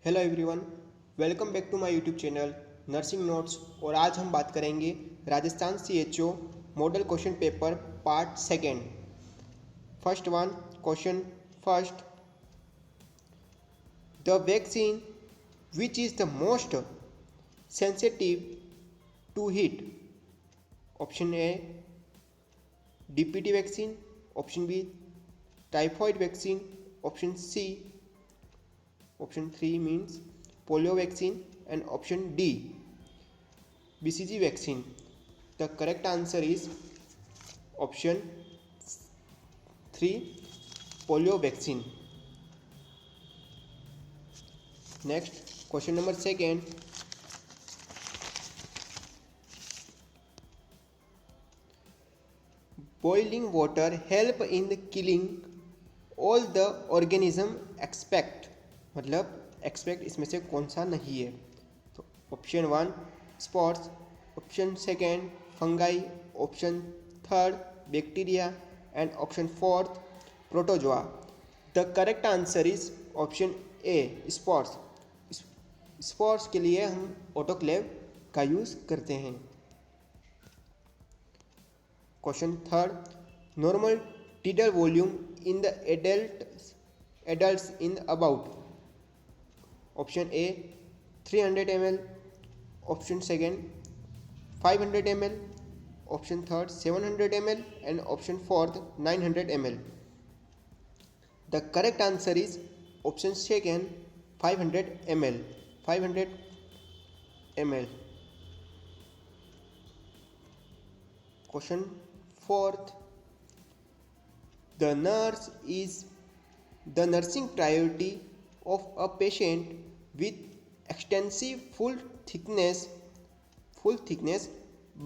Hello everyone, welcome back to my YouTube channel nursing notes. और आज हम बात करेंगे Rajasthan CHO model question paper part second. First one question first, the vaccine which is the most sensitive to heat. Option A DPT vaccine, option B typhoid vaccine, option C option 3 means polio vaccine, and option D BCG vaccine. The correct answer is option 3 polio vaccine. Next question number second, boiling water help in killing all the organism except, मतलब expect इसमें से कौन सा नहीं है। तो option 1 spots, option second fungi, option third bacteria, and option fourth protozoa. The correct answer is option A spots. Spots के लिए हम ऑटोक्लेव का यूज़ करते हैं। Question third, normal tidal volume in the adults in about. Option A 300 ml, option second 500 ml, option third 700 ml, and option fourth 900 ml। The correct answer is option second 500 ml। 500 ml। Question fourth, the nurse is the nursing priority of a patient with extensive full thickness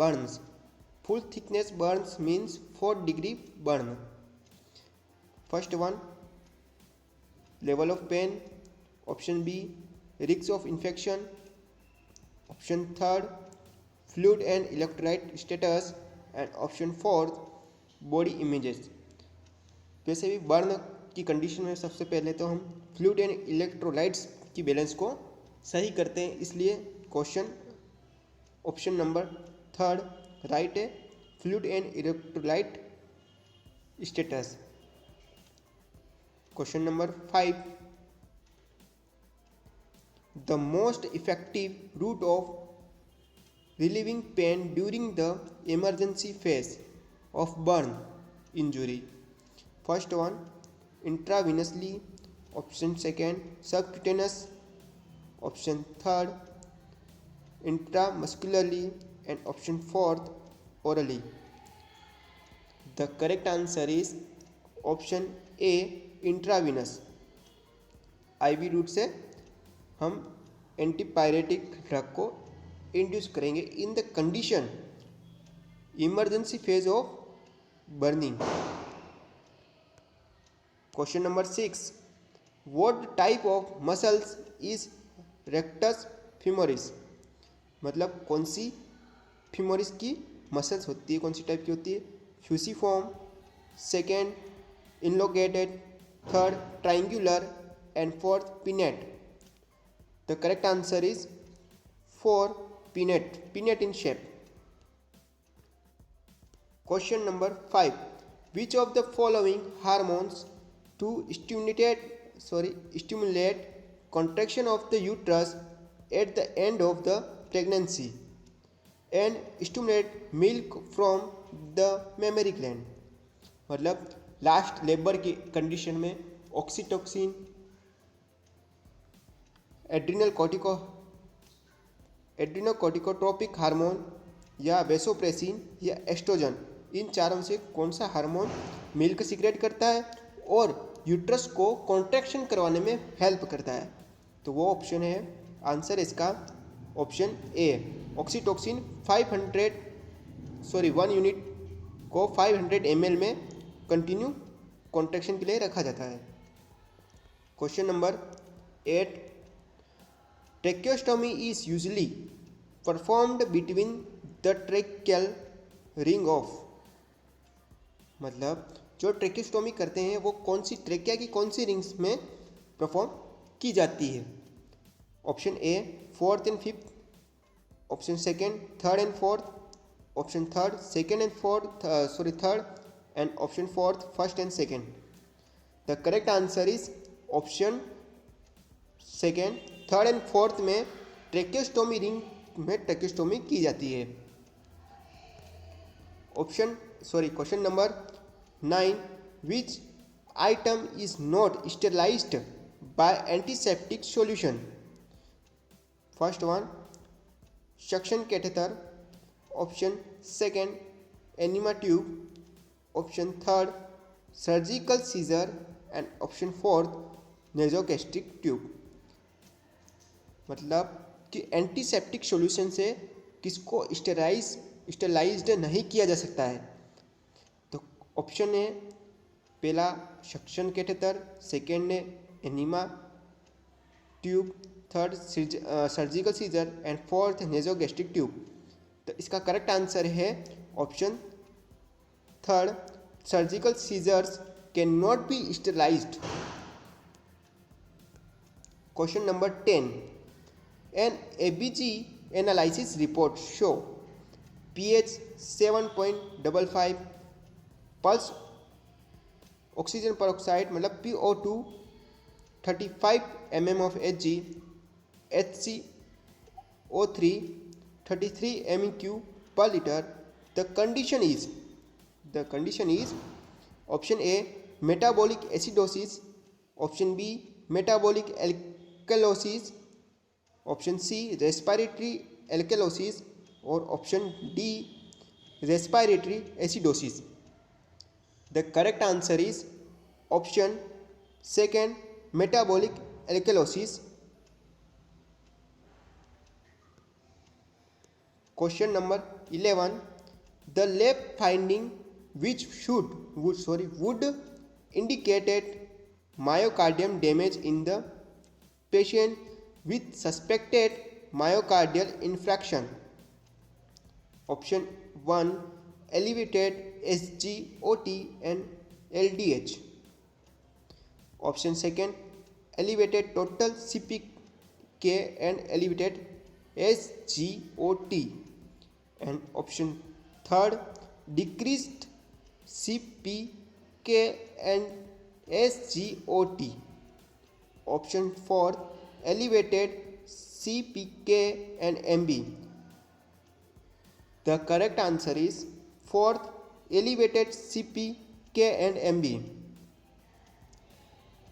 burns. Full thickness burns means 4-degree burn. First one, level of pain, option B risks of infection, option third fluid and electrolyte status, and option fourth body images. वैसे भी burn की condition में सबसे पहले तो हम fluid and electrolytes की balance को सही करते हैं, इसलिए question option number third right है, fluid and electrolyte status. Question number 5, the most effective route of relieving pain during the emergency phase of burn injury. First one intravenously, option second subcutaneous, option third intramuscularly, and option fourth orally. The correct answer is option A intravenous। IV route से हम antipyretic drug को induce करेंगे in the condition emergency phase of burning. Question number 6, what type of muscles is rectus femoris. मतलब कौन सी femoris की muscles होती है, कौन सी टाइप की होती है। फ्यूसीफॉर्म, सेकेंड इनलोकेटेड, third triangular, and fourth pinnate. The correct answer is 4 pinnate in shape. Question number 5, which of the following hormones to stimulate contraction of the uterus at the end of the pregnancy and stimulate milk from the mammary gland। मतलब last labour की condition में oxytocin, एड्रीनोकोर्टिकोट्रोपिक hormone, या vasopressin, या oestrogen, इन चारों से कौन सा hormone milk secret करता है और यूट्रस को कॉन्ट्रैक्शन करवाने में हेल्प करता है। तो वो ऑप्शन है, आंसर इसका ऑप्शन ए ऑक्सीटोसिन। 1 यूनिट को 500 ml में कंटिन्यू कॉन्ट्रैक्शन के लिए रखा जाता है। Question number 8, tracheostomy is usually performed between the tracheal ring of. मतलब जो ट्रेकियोस्टोमी करते हैं वो कौन सी ट्रेकिया की कौन सी रिंग्स में परफॉर्म की जाती है। Option A fourth and fifth, option second third and fourth, option third second and fourth third, and option fourth first and second. The correct answer is option second. Third and fourth में tracheostomy ring में tracheostomy की जाती है। Question number 9, which item is not sterilized by antiseptic solution? First one suction catheter, option second enema tube, option third surgical scissor, and option fourth nasogastric tube. मतलब कि antiseptic solution से किसको sterilised नहीं किया जा सकता है? तो ऑप्शन है पहला सक्शन कैथेटर, सेकेंड है enema tube, third surgical scissor, and fourth nasogastric tube. तो इसका करेक्ट आंसर है option third, surgical scissors can not be sterilized. Question number 10, an ABG analysis report show pH 7.55, pulse oxygen peroxide मतलब PO2 35 mm of Hg, HCO3 33 MEq per liter. The condition is option A metabolic acidosis, option B metabolic alkalosis, option C respiratory alkalosis, और option D respiratory acidosis. The correct answer is option second metabolic alkalosis. Question number 11, the lab finding which would indicated myocardium damage in the patient with suspected myocardial infarction. Option 1 elevated SGOT and LDH. Option second elevated total CPK and elevated SGOT, and option third decreased CPK and SGOT. Option fourth elevated CPK and MB. The correct answer is fourth elevated CPK and MB,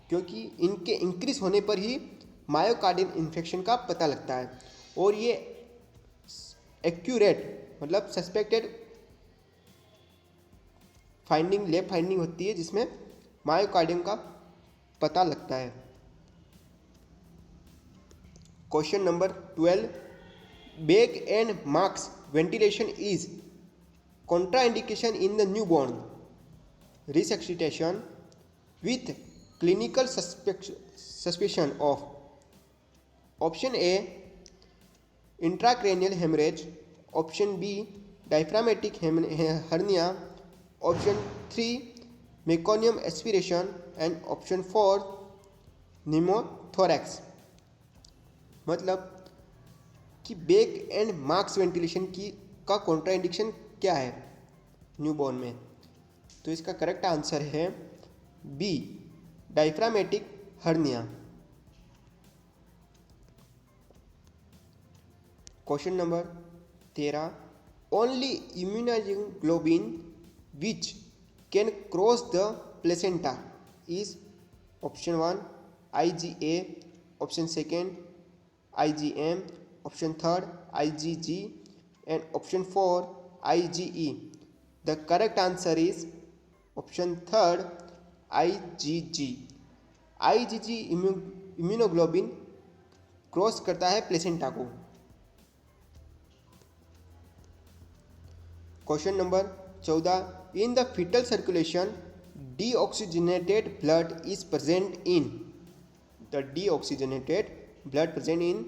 क्योंकि इनके increase होने पर ही myocardial infection का पता लगता है, और ये एक्यूरेट मतलब सस्पेक्टेड लैब फाइंडिंग होती है जिसमें मायोकार्डियम का पता लगता है। Question number 12, back and marks ventilation is contraindication in the newborn resuscitation with clinical suspicion of option A intracranial hemorrhage, option B diaphragmatic hernia, option 3 meconium aspiration, and option 4 pneumothorax। मतलब कि back and marks ventilation की का contraindication क्या है newborn में? तो इसका correct answer है B diaphragmatic hernia. Question number 13, only immunoglobin which can cross the placenta is option 1 IgA, option second IgM, option third IgG, and option 4 IgE. The correct answer is option third IgG. IgG immunoglobin cross करता है placenta को। Question number 14, in the fetal circulation deoxygenated blood is present in the deoxygenated blood present in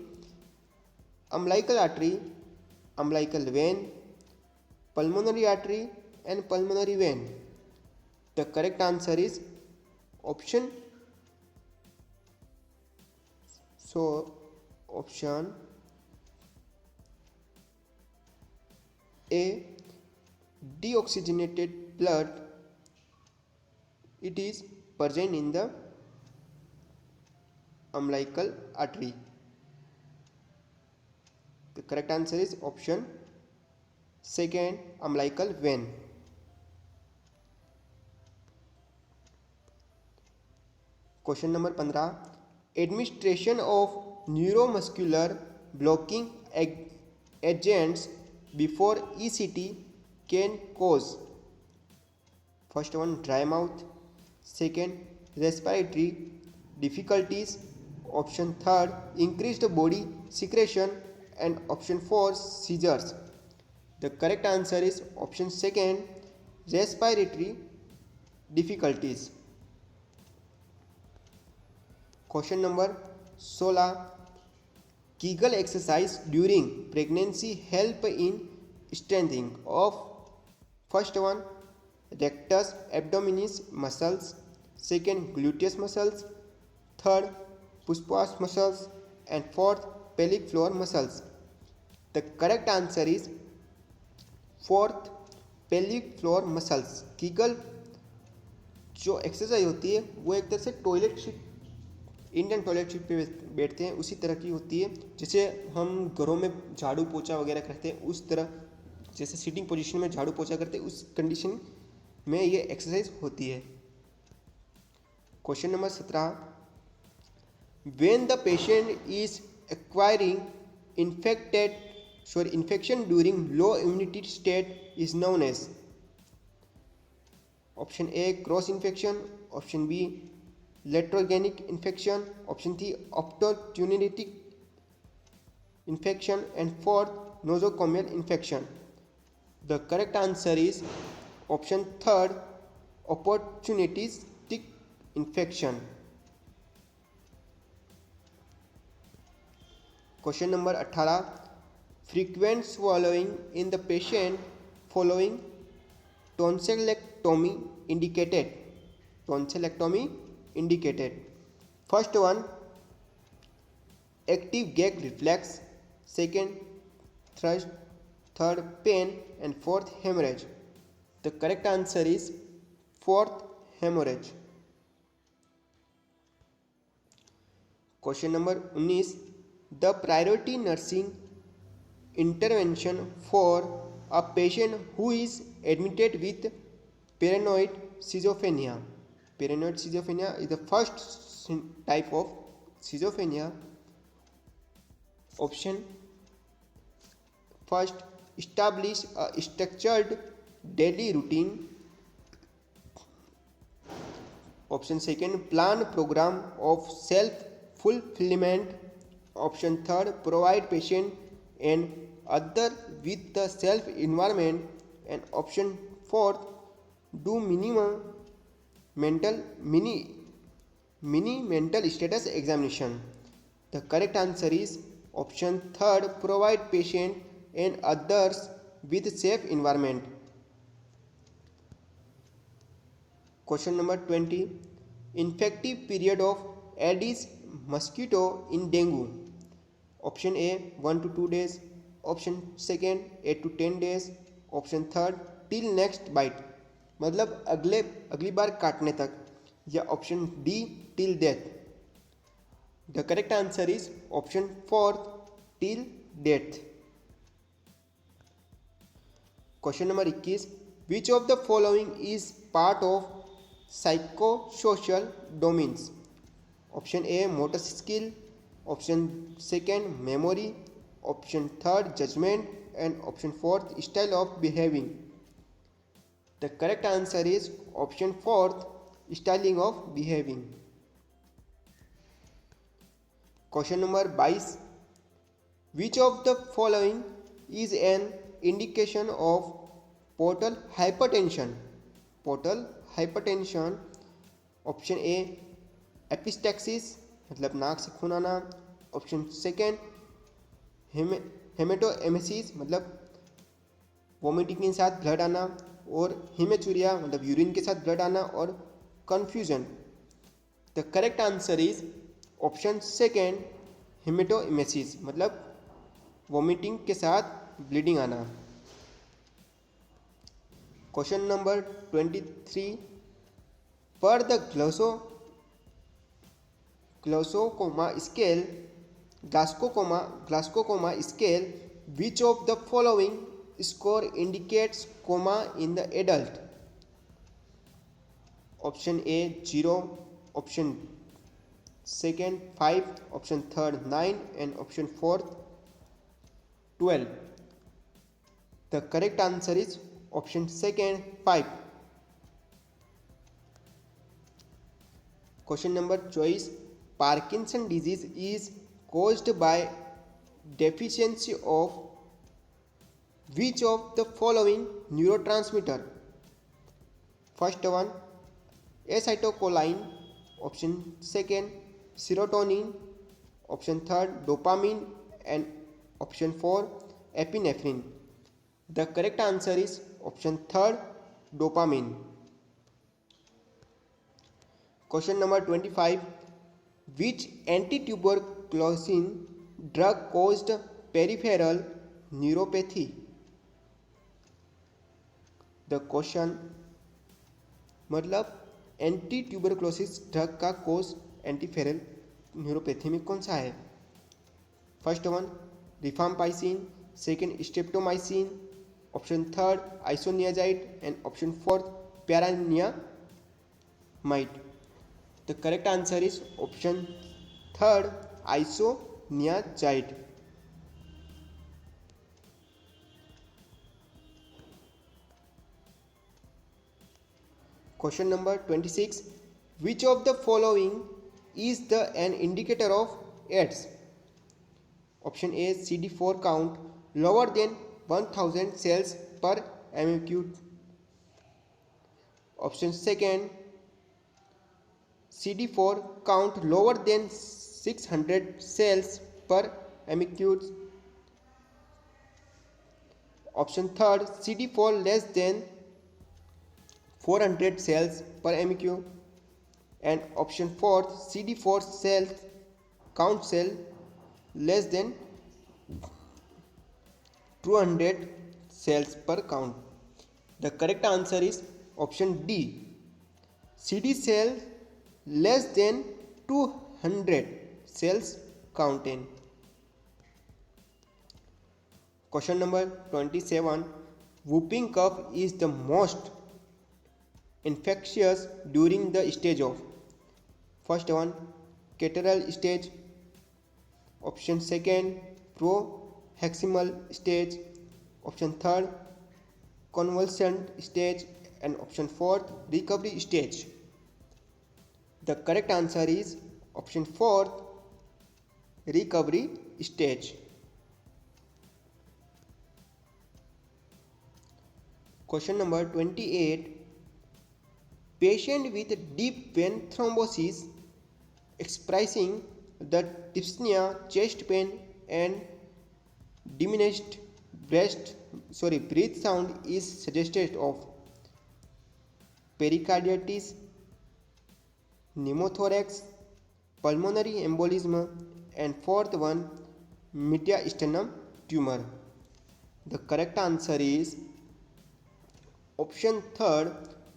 umbilical artery, umbilical vein, pulmonary artery, and pulmonary vein. The correct answer is option option A, deoxygenated blood, it is present in the umbilical artery. The correct answer is option second, umbilical vein. Question number 15. Administration of neuromuscular blocking agents before ECT can cause, first one, dry mouth, second, respiratory difficulties, option third, increased body secretion, and option 4, seizures. The correct answer is option second, respiratory difficulties. Question number 16. Kegel exercise during pregnancy help in strengthening of, first one, rectus abdominis muscles, second, gluteus muscles, third, psoas muscles, and fourth, pelvic floor muscles. The correct answer is fourth, pelvic floor muscles. Kegel जो exercise होती है वो एक तरह से toilet seat, Indian toilet seat पे बैठते हैं उसी तरह की होती है, जैसे हम घरों में झाड़ू पोछा वगैरह करते हैं उस तरह, जैसे सिटिंग पोजीशन में झाड़ू पोछा करते हैं उस कंडीशन में ये एक्सरसाइज होती है. Question number 17. When the patient is acquiring infection during low immunity state is known as, option A, cross infection, option B, latrogenic infection, option C, opportunistic infection, and fourth, nosocomial infection. The correct answer is option third, opportunistic infection. Question number 18. Frequent swallowing in the patient following tonsillectomy indicated. Tonsillectomy indicated. First one, active gag reflex, second, third, pain, and fourth, hemorrhage. The correct answer is fourth, hemorrhage. Question number 19. The priority nursing intervention for a patient who is admitted with paranoid schizophrenia. Paranoid schizophrenia is the first type of schizophrenia. Option first, establish a structured daily routine. Option second, plan program of self-fulfillment. Option third, provide patient and other with the self environment. And option fourth, do mini mental status examination. The correct answer is option third, provide patient and others with safe environment. Question number 20. Infective period of Aedes mosquito in dengue. Option A, 1 to 2 days. Option second, 8 to 10 days. Option third, till next bite, मतलब अगली बार काटने तक. या option D, till death. The correct answer is option fourth, till death. Question number 21. Which of the following is part of psychosocial domains? Option A, motor skill. Option second, memory. Option third, judgment. And option fourth, style of behaving. The correct answer is option fourth, styling of behaving. Question number 22. Which of the following is an indication of portal hypertension? Portal hypertension. Option A, epistaxis, मतलब नाक से खून आना. Option second, हेमेटोएमेसिस, मतलब vomiting के साथ blood आना. और हेमेचूरिया, मतलब यूरिन के साथ ब्लड आना. और confusion. The correct answer is option second, hematemesis मतलब वोमिटिंग के साथ ब्लीडिंग आना। क्वेश्चन नंबर 23, पर the ग्लास्कोकोमा scale, which of the following score indicates coma in the adult? Option A 0, option second 5, option third 9 and option fourth 12. The correct answer is option second 5. Question number 24, Parkinson disease is caused by deficiency of which of the following neurotransmitter? First one acetylcholine, option second serotonin, option third dopamine and option 4 epinephrine. The correct answer is option third dopamine. Question number 25, which antituberculin drug caused peripheral neuropathy? The question मतलब anti tuberculosis drug का cause एंटीफेरल neuropathy में कौन सा है? First one rifampicin, second streptomycin, option third isoniazid and option fourth pyrazinamide. The correct answer is option third isoniazid. Question number 26, which of the following is an indicator of AIDS? Option A CD4 count lower than 1000 cells per MEQ. Option second CD4 count lower than 600 cells per MEQ. Option third CD4 less than 400 cells per MEQ and option 4 CD4 cell count cell less than 200 cells per count. The correct answer is option D, CD cell less than 200 cells counted. Question number 27, whooping cough is the most infectious during the stage of first one catarrhal stage, option second proximal stage, option third convalescent stage and option fourth recovery stage. The correct answer is option fourth recovery stage. Question number 28, patient with deep vein thrombosis expressing the dyspnea, chest pain and diminished breath sound is suggested of pericarditis, pneumothorax, pulmonary embolism and fourth one mediastinum tumor. The correct answer is option third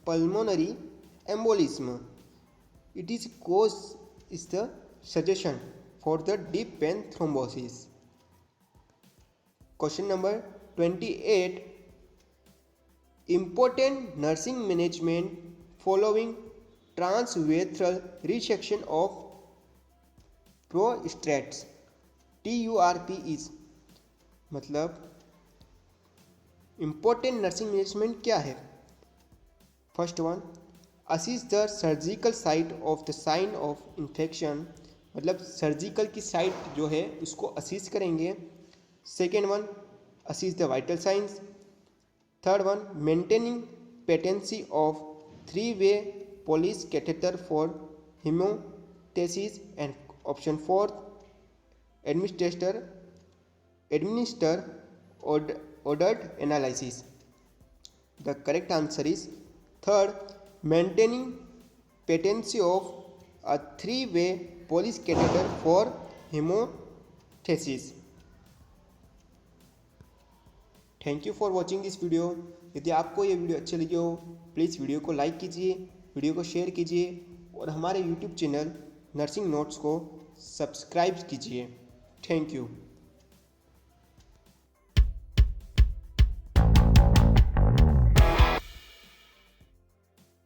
pulmonary embolism. It is the suggestion for the deep vein thrombosis. Question number 28, important nursing management following transvathal resection of prostates. TURP is मतलब important nursing management क्या है? First one assist the surgical site of the sign of infection, मतलब surgical की site जो है उसको assist करेंगे. Second one assist the vital science. Third one maintaining patency of 3-way Foley's catheter for hemostasis and option fourth administer ordered analysis. The correct answer is third maintaining patency of a 3-way Polish catheter for thesis. Thank you for watching this video. यदि आपको ये video अच्छी लगी हो please video को like कीजिए, video को share कीजिए और हमारे यूट्यूब चैनल नर्सिंग नोट्स को सब्सक्राइब कीजिए। Thank you.